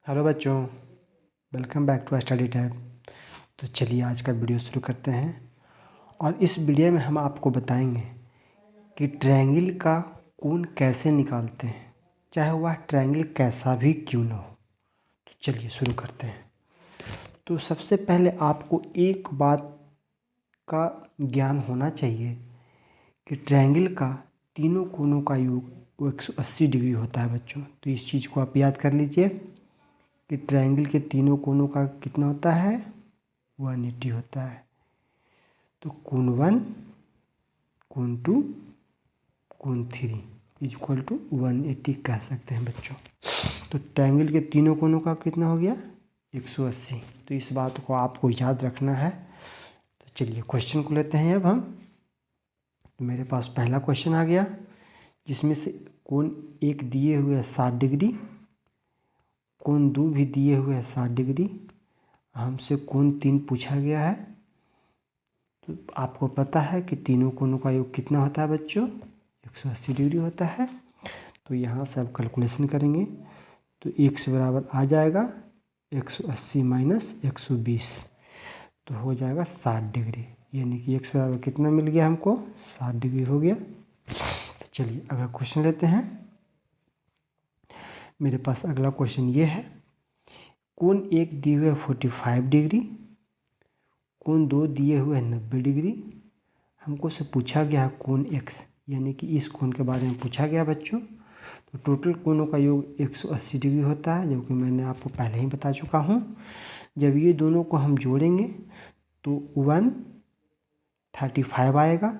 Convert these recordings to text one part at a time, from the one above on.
Hello बच्चों, welcome back to Study Tab. तो चलिए आज का वीडियो शुरू करते हैं और इस वीडियो में हम आपको बताएंगे कि ट्रायंगल का कोण कैसे निकालते हैं, चाहे वह ट्रायंगल कैसा भी क्यों ना हो। तो चलिए शुरू करते हैं। तो सबसे पहले आपको एक बात का ज्ञान होना चाहिए कि ट्रायंगल का तीनों कोणों का योग वो 180 डिग्री होता है बच्चों। तो इस चीज़ को आप याद कर लीजिए कि ट्रायंगल के तीनों कोणों का कितना होता है, 180 होता है। तो कोण 1, कोण 2, कोण 3 इक्वल टू 180 कह सकते हैं बच्चों। तो ट्रायंगल के तीनों कोणों का कितना हो गया, 180। तो इस बात को आपको याद रखना है। तो चलिए क्वेश्चन को लेते हैं अब हम। तो मेरे पास पहला क्वेश्चन आ गया जिसमें से कोण 1 दिए हुए है 60 डिग्री, कोण 2 भी दिए हुए है 60 डिग्री, हमसे कोण 3 पूछा गया है। तो आपको पता है कि तीनों कोणों का योग कितना होता है बच्चों, 180 डिग्री होता है। तो यहाँ से आप कैलकुलेशन करेंगे तो 1 से बराबर आ जाएगा 180 माइनस 120, तो हो जाएगा 60 डिग्री। यानी कि 1 से बराबर कितना मिल गया हमको, 60 डिग्री हो गया। तो चलिए अगला क्वेश्चन लेते हैं। मेरे पास अगला क्वेश्चन ये है, कोण 1 दिए हुए 45 डिग्री, कोण 2 दिए हुए 90 डिग्री, हमको से पूछा गया है कोण x, यानी कि इस कोण के बारे में पूछा गया बच्चों। तो टोटल कोणों का योग 180 डिग्री होता है, जो कि मैंने आपको पहले ही बता चुका हूँ। जब ये दोनों को हम जोड़ेंगे तो 135 आएगा।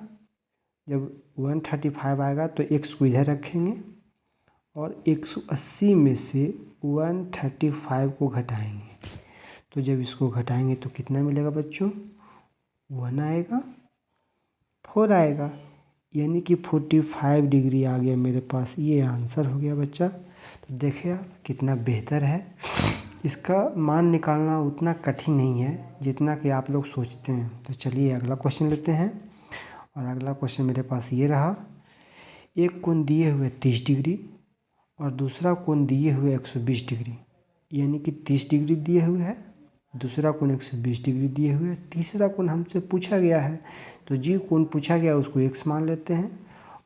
जब 135 आएगा तो x को इधर रखेंगे और 180 में से 135 को घटाएंगे। तो जब इसको घटाएंगे तो कितना मिलेगा बच्चों, 1 आएगा, 4 आएगा, यानी कि 45 डिग्री आ गया मेरे पास। ये आंसर हो गया बच्चा। तो देखिए आप कितना बेहतर है। इसका मान निकालना उतना कठिन नहीं है जितना कि आप लोग सोचते हैं। तो चलिए अगला क्वेश्चन लेते हैं। और अगला क्वेश्चन मेरे पास ये रहा, एक कोण दिए हुए 30 डिग्री और दूसरा कोण दिए हुए 120 डिग्री, यानी कि 30 डिग्री दिए हुए है, दूसरा कोण 120 डिग्री दिए हुए है, तीसरा कोण हमसे पूछा गया है। तो जी कोण पूछा गया उसको x मान लेते हैं।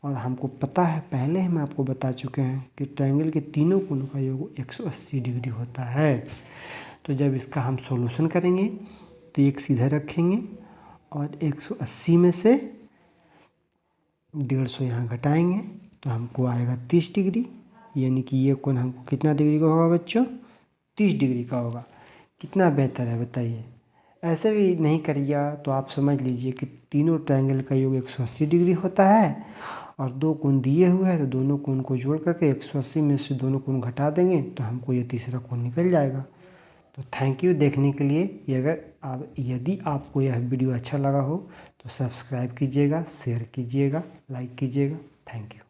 और हमको पता है, पहले ही मैं आपको बता चुके हैं कि ट्रायंगल के तीनों कोणों का योग 180 डिग्री होता है। तो जब इसका हम सॉल्यूशन करेंगे तो x इधर रखेंगे और 180 में से 150 यहाँ घटाएंगे तो हमको आएगा 30 डिग्री, यानी कि ये कोण हमको कितना डिग्री का होगा बच्चों, 30 डिग्री का होगा। कितना बेहतर है बताइए। ऐसे भी नहीं करिएगा तो आप समझ लीजिए कि तीनों ट्रायंगल का योग 180 डिग्री होता है और दो कोण दिए हुए हैं, तो दोनों कोण को जोड़ करके 180 में से दोनों कोण घटा देंगे तो हमको ये तीसरा कोण निकल जाएगा। तो थैंक यू देखने के लिए। यदि आपको यह वीडियो अच्छा लगा हो तो सब्सक्राइब कीजिएगा, शेयर कीजिएगा, लाइक कीजिएगा। Thank you.